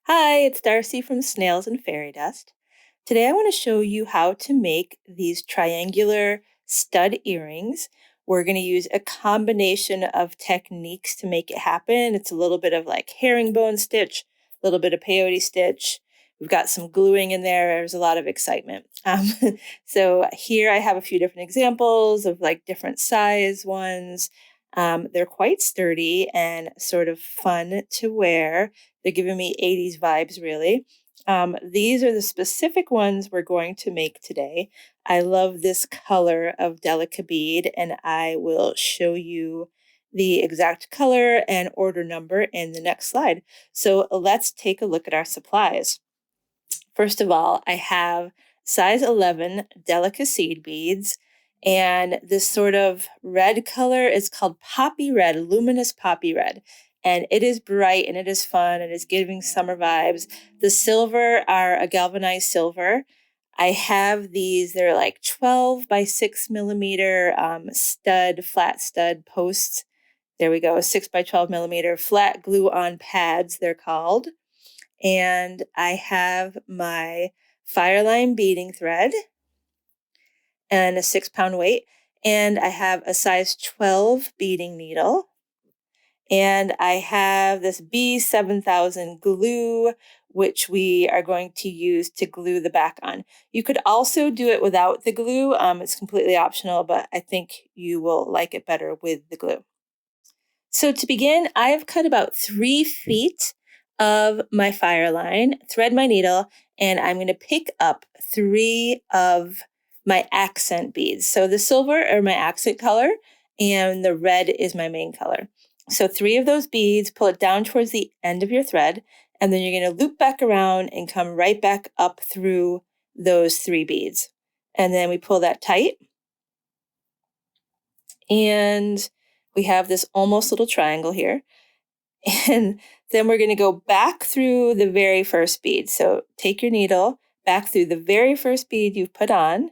Hi, it's Darcy from Snails and Fairy Dust. Today I want to show you how to make these triangular stud earrings. We're going to use a combination of techniques to make it happen. It's a little bit of like herringbone stitch, a little bit of peyote stitch. We've got some gluing in there. There's a lot of excitement. So here I have a few different examples of like different size ones. They're quite sturdy and sort of fun to wear. They're giving me 80s vibes, really. These are the specific ones we're going to make today. I love this color of Delica bead, and I will show you the exact color and order number in the next slide. So let's take a look at our supplies. First of all, I have size 11 Delica seed beads, and this sort of red color is called poppy red, luminous poppy red. And it is bright and it is fun. It is giving summer vibes. The silver are a galvanized silver. I have these, they're like 12 by 6 millimeter flat stud posts. There we go, 6 by 12 millimeter flat glue on pads, they're called. And I have my Fireline beading thread and a 6-pound weight. And I have a size 12 beading needle. And I have this B7000 glue, which we are going to use to glue the back on. You could also do it without the glue. It's completely optional, but I think you will like it better with the glue. So to begin, I have cut about 3 feet of my Fireline, thread my needle, and I'm going to pick up 3 of my accent beads. So the silver are my accent color, and the red is my main color. So 3 of those beads, pull it down towards the end of your thread, and then you're going to loop back around and come right back up through those 3 beads. And then we pull that tight. And we have this almost little triangle here. And then we're going to go back through the very first bead. So take your needle back through the very first bead you've put on,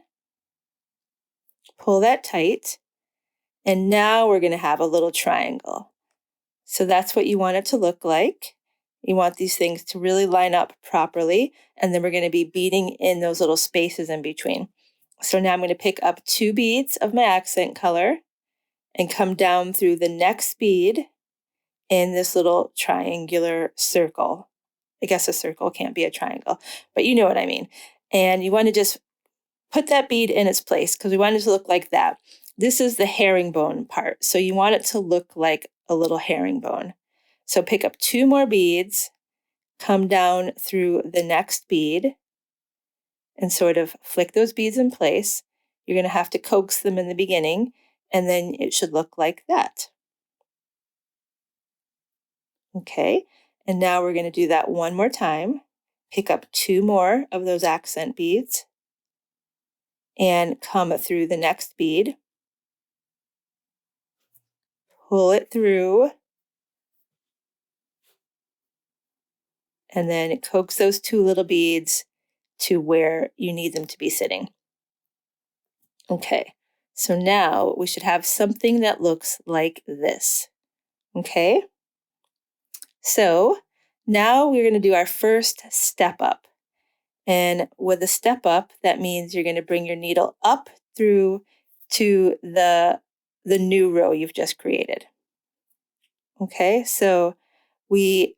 pull that tight, and now we're going to have a little triangle. So that's what you want it to look like. You want these things to really line up properly, and then we're going to be beading in those little spaces in between. So now I'm going to pick up 2 beads of my accent color and come down through the next bead in this little triangular circle. I guess a circle can't be a triangle, but you know what I mean. And you want to just put that bead in its place because we want it to look like that. This is the herringbone part. So you want it to look like a little herringbone. So pick up 2 more beads, come down through the next bead, and sort of flick those beads in place. You're going to have to coax them in the beginning, and then it should look like that. Okay, and now we're going to do that one more time. Pick up 2 more of those accent beads and come through the next bead. Pull it through, and then coax those 2 little beads to where you need them to be sitting. Okay, so now we should have something that looks like this. Okay, so now we're going to do our first step up. And with a step up, that means you're going to bring your needle up through to the new row you've just created. Okay, so we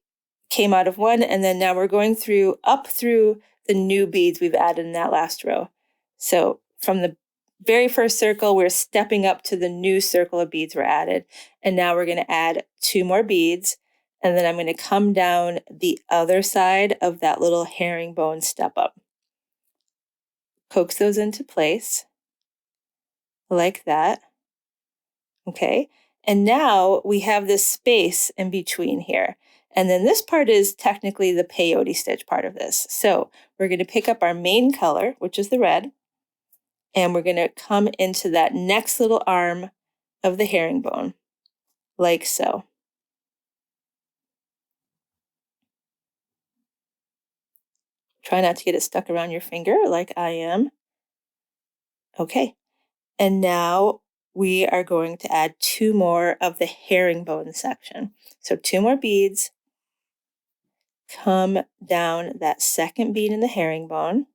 came out of one, and then now we're going up through the new beads we've added in that last row. So from the very first circle, we're stepping up to the new circle of beads were added. And now we're going to add 2 more beads. And then I'm going to come down the other side of that little herringbone step up. Coax those into place like that. Okay. And now we have this space in between here. And then this part is technically the peyote stitch part of this. So we're going to pick up our main color, which is the red, and we're going to come into that next little arm of the herringbone, like so. Try not to get it stuck around your finger like I am. Okay. And now we are going to add 2 more of the herringbone section. So 2 more beads, come down that second bead in the herringbone.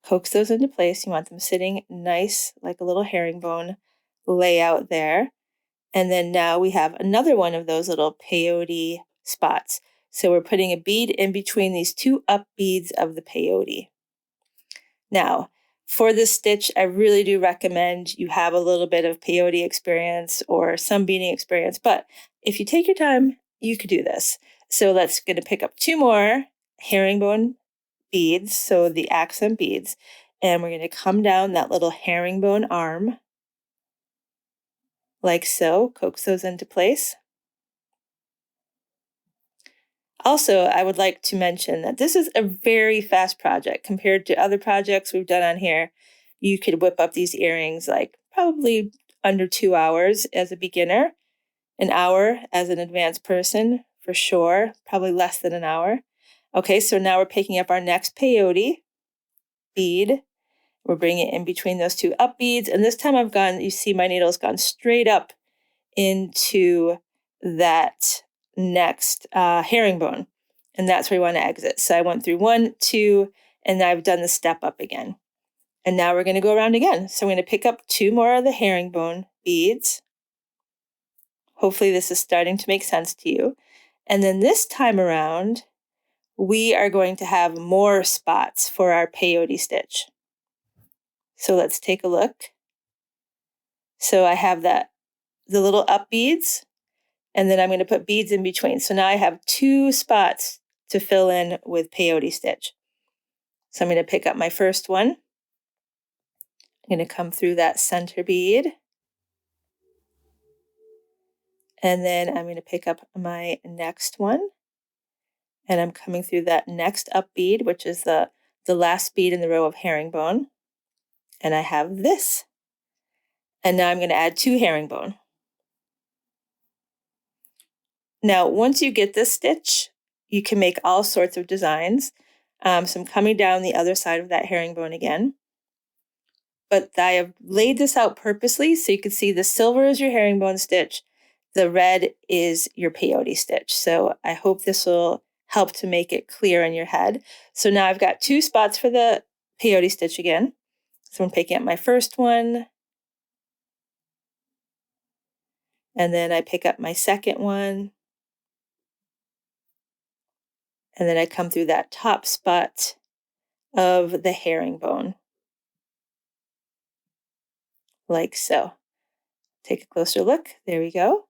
Coax those into place. You want them sitting nice, like a little herringbone layout there. And then now we have another one of those little peyote spots. So we're putting a bead in between these two up beads of the peyote. Now, for this stitch, I really do recommend you have a little bit of peyote experience or some beading experience, but if you take your time, you could do this. So let's going to pick up two more herringbone beads, so the accent beads, and we're going to come down that little herringbone arm like so, coax those into place. Also, I would like to mention that this is a very fast project compared to other projects we've done on here. You could whip up these earrings like probably under 2 hours as a beginner, an hour as an advanced person for sure, probably less than an hour. Okay, so now we're picking up our next peyote bead. We're bringing it in between those two up beads, and this time you see my needle's gone straight up into that next herringbone, and that's where we want to exit. So I went through 1, 2, and I've done the step up again. And now we're going to go around again. So I'm going to pick up 2 more of the herringbone beads. Hopefully this is starting to make sense to you. And then this time around, we are going to have more spots for our peyote stitch. So let's take a look. So I have the little up beads, and then I'm going to put beads in between. So now I have 2 spots to fill in with peyote stitch. So I'm going to pick up my first one. I'm going to come through that center bead. And then I'm going to pick up my next one. And I'm coming through that next up bead, which is the last bead in the row of herringbone. And I have this. And now I'm going to add 2 herringbone. Now, once you get this stitch, you can make all sorts of designs. So I'm coming down the other side of that herringbone again. But I have laid this out purposely so you can see the silver is your herringbone stitch, the red is your peyote stitch. So I hope this will help to make it clear in your head. So now I've got 2 spots for the peyote stitch again. So I'm picking up my first one, and then I pick up my second one, and then I come through that top spot of the herringbone, like so. Take a closer look. There we go.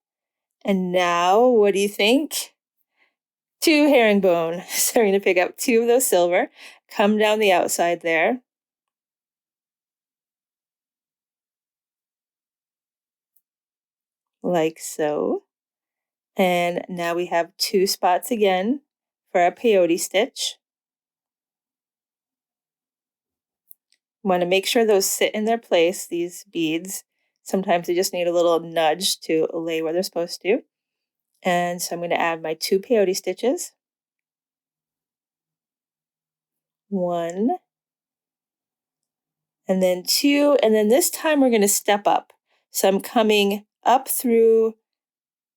And now, what do you think? 2 herringbone. So we're going to pick up 2 of those silver, come down the outside there. Like so. And now we have 2 spots again for our peyote stitch. Want to make sure those sit in their place, these beads. Sometimes they just need a little nudge to lay where they're supposed to. And so I'm going to add my 2 peyote stitches. 1, and then 2, and then this time we're going to step up. So I'm coming up through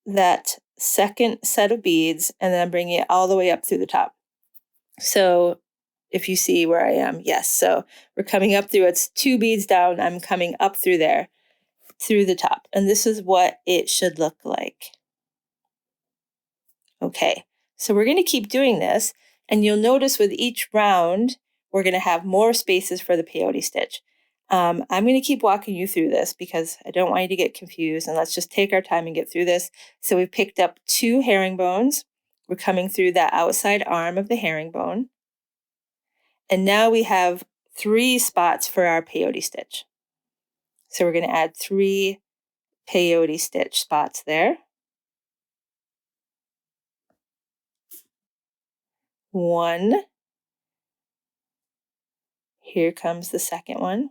that second set of beads, and then I'm bringing it all the way up through the top. So if you see where I am, yes. So we're coming up through, it's 2 beads down, I'm coming up through there, through the top. And this is what it should look like. Okay, so we're going to keep doing this, and you'll notice with each round, we're going to have more spaces for the peyote stitch. I'm going to keep walking you through this because I don't want you to get confused, and let's just take our time and get through this. So we've picked up 2 herringbones. We're coming through that outside arm of the herringbone. And now we have 3 spots for our peyote stitch. So we're going to add 3 peyote stitch spots there. 1. Here comes the second one.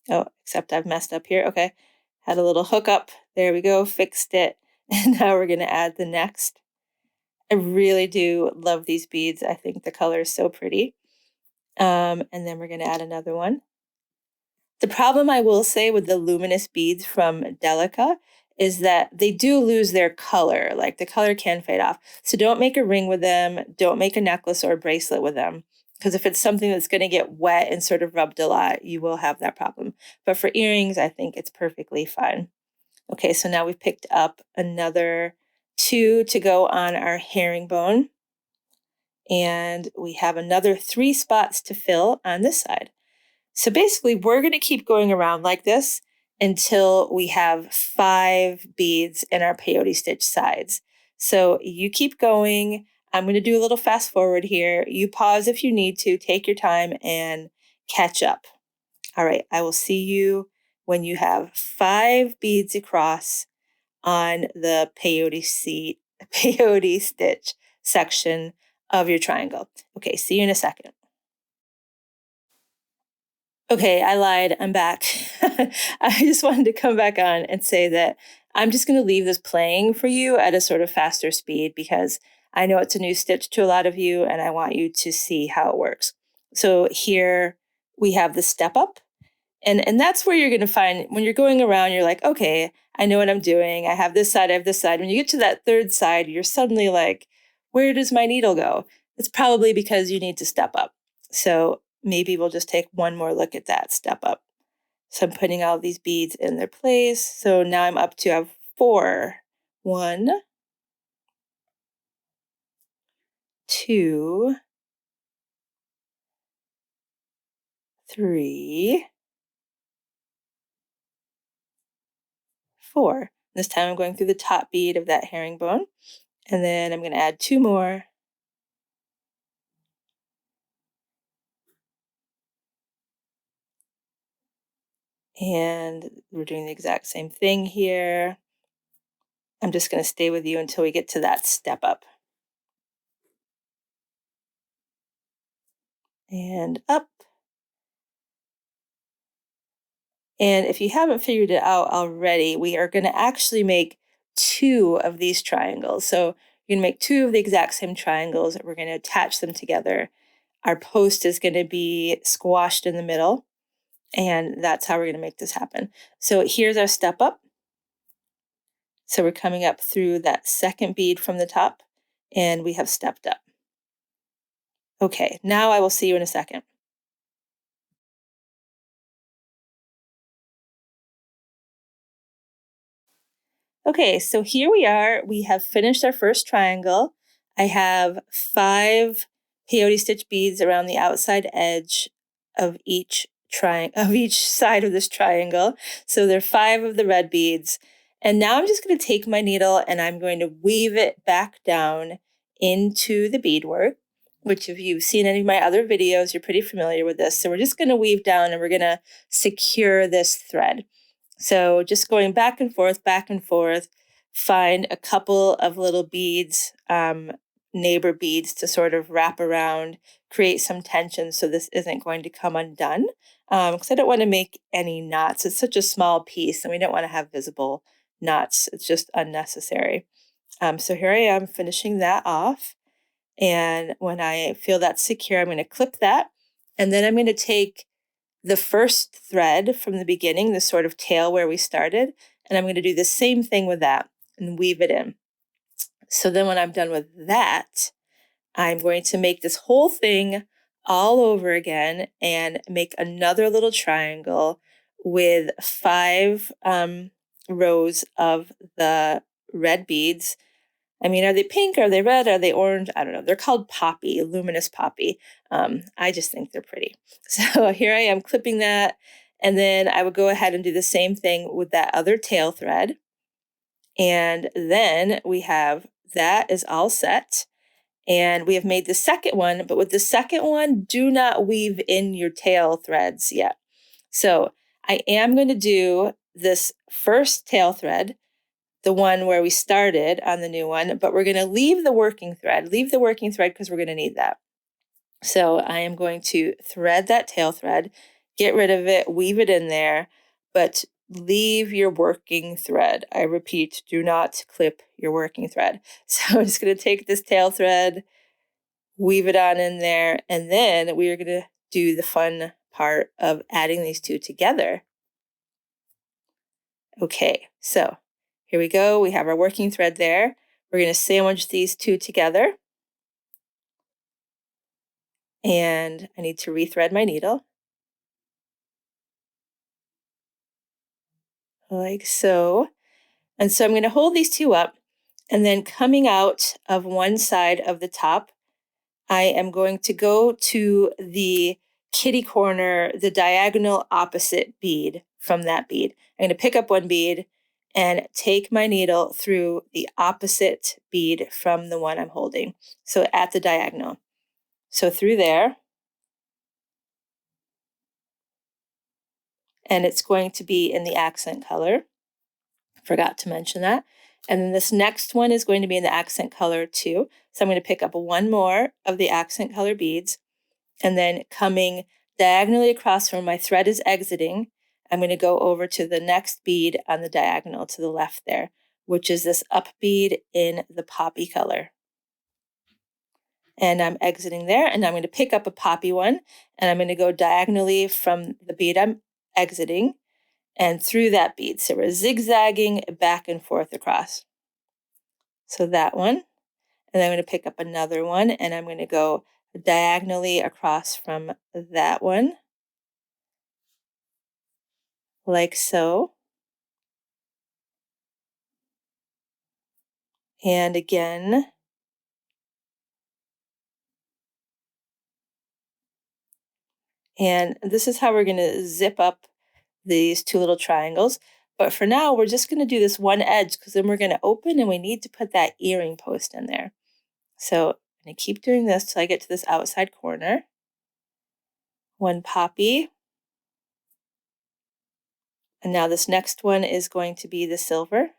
Oh, except I've messed up here. Okay. Had a little hookup. There we go. Fixed it. And now we're going to add the next. I really do love these beads. I think the color is so pretty. And then we're going to add another one. The problem I will say with the luminous beads from Delica is that they do lose their color. Like the color can fade off. So don't make a ring with them. Don't make a necklace or a bracelet with them. Because if it's something that's going to get wet and sort of rubbed a lot, you will have that problem. But for earrings, I think it's perfectly fine. Okay, so now we've picked up another 2 to go on our herringbone. And we have another 3 spots to fill on this side. So basically, we're going to keep going around like this until we have 5 beads in our peyote stitch sides. So you keep going. I'm going to do a little fast forward here. You pause if you need to, take your time and catch up. All right, I will see you when you have 5 beads across on the peyote stitch section of your triangle. Okay, see you in a second. Okay, I lied. I'm back. I just wanted to come back on and say that I'm just going to leave this playing for you at a sort of faster speed because I know it's a new stitch to a lot of you and I want you to see how it works. So here we have the step up. And that's where you're going to find when you're going around, you're like, okay, I know what I'm doing. I have this side, I have this side. When you get to that third side, you're suddenly like, where does my needle go? It's probably because you need to step up. So maybe we'll just take one more look at that step up. So I'm putting all these beads in their place. So now I'm up to have 4. 1, 2, 3, 4. This time I'm going through the top bead of that herringbone. And then I'm going to add 2 more. And we're doing the exact same thing here. I'm just going to stay with you until we get to that step up. And up. And if you haven't figured it out already, we are going to actually make 2 of these triangles. So you're going to make 2 of the exact same triangles. We're going to attach them together. Our post is going to be squashed in the middle. And that's how we're going to make this happen. So here's our step up. So we're coming up through that second bead from the top, and we have stepped up. Okay, now I will see you in a second. Okay, so here we are. We have finished our first triangle. I have 5 peyote stitch beads around the outside edge of each side of this triangle. So there are 5 of the red beads. And now I'm just going to take my needle and I'm going to weave it back down into the beadwork, which if you've seen any of my other videos, you're pretty familiar with this. So we're just going to weave down and we're going to secure this thread. So just going back and forth, find a couple of little beads, neighbor beads to sort of wrap around, create some tension so this isn't going to come undone. Because I don't want to make any knots. It's such a small piece and we don't want to have visible knots. It's just unnecessary. So here I am finishing that off. And when I feel that's secure, I'm going to clip that. And then I'm going to take the first thread from the beginning, the sort of tail where we started, and I'm going to do the same thing with that and weave it in. So then when I'm done with that, I'm going to make this whole thing all over again and make another little triangle with 5 rows of the red beads. I mean, are they pink? Are they red? Are they orange? I don't know. They're called poppy, luminous poppy. I just think they're pretty. So here I am clipping that. And then I would go ahead and do the same thing with that other tail thread. And then we have that is all set. And we have made the second one. But with the second one, do not weave in your tail threads yet. So I am going to do this first tail thread, the one where we started on the new one, but we're going to leave the working thread because we're going to need that. So I am going to thread that tail thread, get rid of it, weave it in there, but leave your working thread. I repeat, do not clip your working thread. So I'm just going to take this tail thread, weave it on in there, and then we are going to do the fun part of adding these 2 together. Okay, so Here we go. We have our working thread there. We're going to sandwich these two together. And I need to rethread my needle. Like so. And so I'm going to hold these two up, and then coming out of one side of the top, I am going to go to the kitty corner, the diagonal opposite bead from that bead. I'm going to pick up one bead and take my needle through the opposite bead from the one I'm holding. So at the diagonal. So through there, and it's going to be in the accent color. Forgot to mention that. And then this next one is going to be in the accent color too. So I'm going to pick up one more of the accent color beads, and then coming diagonally across from where my thread is exiting, I'm going to go over to the next bead on the diagonal to the left there, which is this up bead in the poppy color. And I'm exiting there, and I'm going to pick up a poppy one, and I'm going to go diagonally from the bead I'm exiting and through that bead. So we're zigzagging back and forth across. So that one, and then I'm going to pick up another one, and I'm going to go diagonally across from that one, like so. And again. And this is how we're going to zip up these two little triangles. But for now, we're just going to do this one edge, because then we're going to open and we need to put that earring post in there. So I'm going to keep doing this till I get to this outside corner. One poppy. And now this next one is going to be the silver.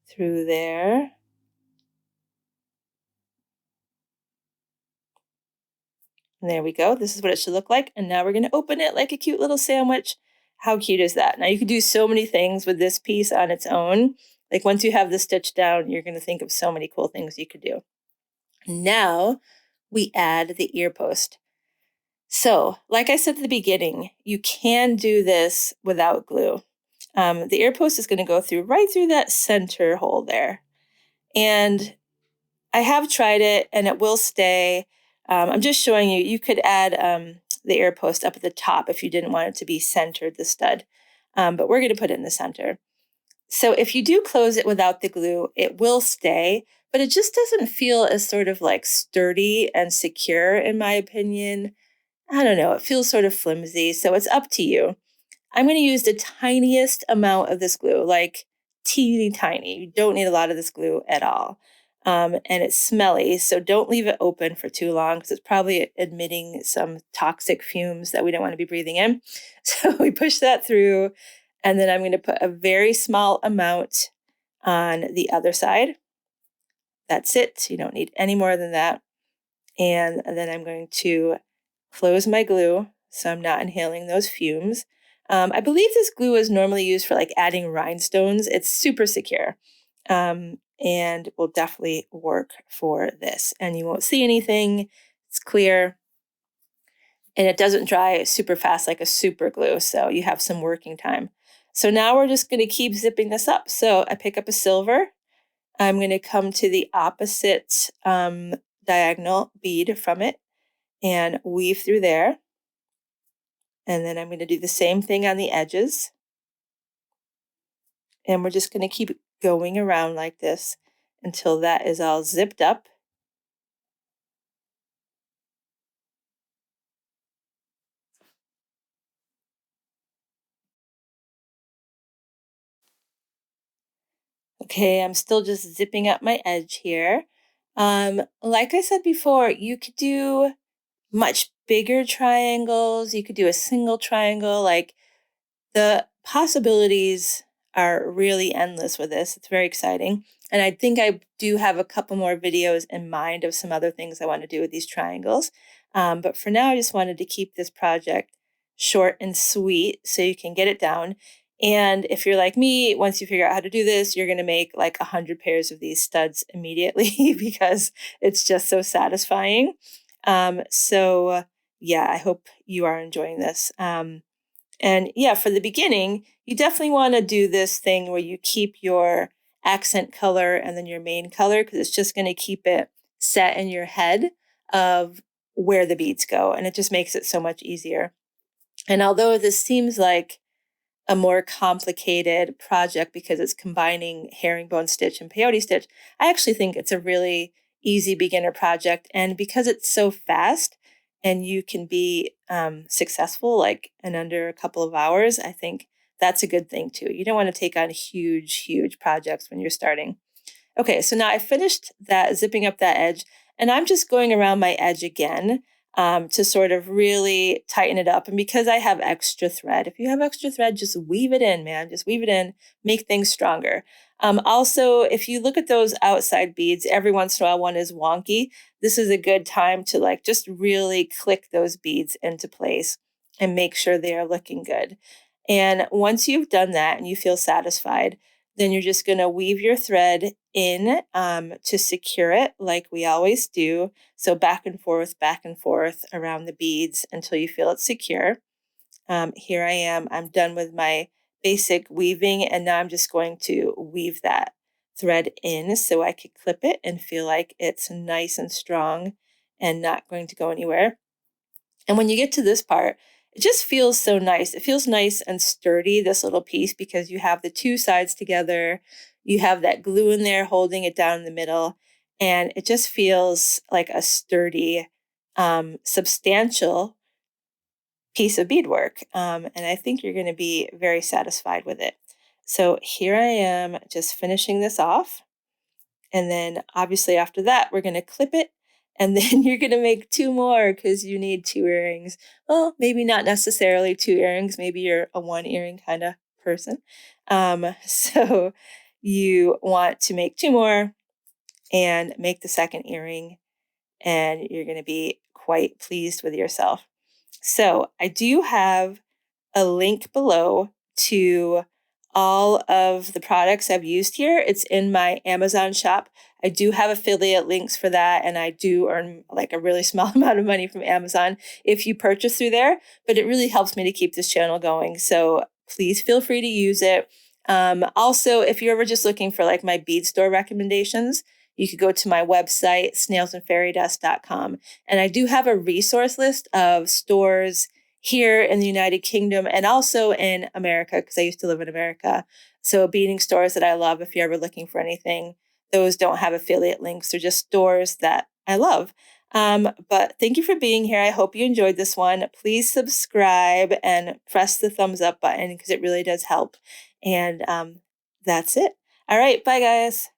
Through there. And there we go. This is what it should look like. And now we're going to open it like a cute little sandwich. How cute is that? Now you can do so many things with this piece on its own. Like once you have the stitch down, you're going to think of so many cool things you could do. Now we add the ear post. So like I said at the beginning, you can do this without glue. The ear post is going to go through right through that center hole there. And I have tried it and it will stay. I'm just showing you, you could add the ear post up at the top if you didn't want it to be centered, the stud. But we're going to put it in the center. So if you do close it without the glue, it will stay, but it just doesn't feel as sort of like sturdy and secure, in my opinion. I don't know, it feels sort of flimsy, so it's up to you. I'm going to use the tiniest amount of this glue, like teeny tiny. You don't need a lot of this glue at all. And it's smelly, so don't leave it open for too long, because it's probably emitting some toxic fumes that we don't want to be breathing in. So we push that through, and then I'm going to put a very small amount on the other side. That's it. You don't need any more than that. And then I'm going to close my glue so I'm not inhaling those fumes. I believe this glue is normally used for like adding rhinestones. It's super secure and will definitely work for this. And you won't see anything. It's clear. And it doesn't dry super fast like a super glue, so you have some working time. So now we're just going to keep zipping this up. So I pick up a silver. I'm going to come to the opposite diagonal bead from it and weave through there. And then I'm going to do the same thing on the edges. And we're just going to keep going around like this until that is all zipped up. Okay, I'm still just zipping up my edge here. Like I said before, you could do much bigger triangles. You could do a single triangle. Like the possibilities are really endless with this. It's very exciting. And I think I do have a couple more videos in mind of some other things I want to do with these triangles. But for now, I just wanted to keep this project short and sweet so you can get it down. And if you're like me, once you figure out how to do this, you're going to make like 100 pairs of these studs immediately because it's just so satisfying. So yeah, I hope you are enjoying this. And yeah, for the beginning, you definitely want to do this thing where you keep your accent color and then your main color because it's just going to keep it set in your head of where the beads go. And it just makes it so much easier. And although this seems like a more complicated project because it's combining herringbone stitch and peyote stitch, I actually think it's a really easy beginner project. And because it's so fast and you can be successful like in under a couple of hours, I think that's a good thing too. You don't want to take on huge projects when you're starting. Okay, so now I finished that, zipping up that edge, and I'm just going around my edge again to sort of really tighten it up. And because I have extra thread, if you have extra thread, just weave it in, man. Just weave it in, make things stronger. Also, if you look at those outside beads, every once in a while one is wonky. This is a good time to like just really click those beads into place and make sure they are looking good. And once you've done that and you feel satisfied, then you're just going to weave your thread in to secure it like we always do. So back and forth around the beads until you feel it's secure. Here I am. I'm done with my basic weaving and now I'm just going to weave that thread in so I could clip it and feel like it's nice and strong and not going to go anywhere. And when you get to this part, it just feels so nice. It feels nice and sturdy, this little piece, because you have the two sides together. You have that glue in there holding it down in the middle. And it just feels like a sturdy, substantial piece of beadwork. And I think you're going to be very satisfied with it. So here I am just finishing this off. And then obviously after that, we're going to clip it. And then you're going to make two more because you need two earrings. Well, maybe not necessarily two earrings. Maybe you're a one earring kind of person. So you want to make two more and make the second earring. And you're going to be quite pleased with yourself. So I do have a link below to all of the products I've used here. It's in my Amazon shop. I do have affiliate links for that, and I do earn like a really small amount of money from Amazon if you purchase through there, but it really helps me to keep this channel going. So please feel free to use it. Also, if you're ever just looking for like my bead store recommendations, you could go to my website, snailsandfairydust.com. And I do have a resource list of stores here in the United Kingdom and also in America, because I used to live in America. So beading stores that I love, if you're ever looking for anything, those don't have affiliate links. They're just stores that I love. But thank you for being here. I hope you enjoyed this one. Please subscribe and press the thumbs up button because it really does help. And that's it. All right. Bye, guys.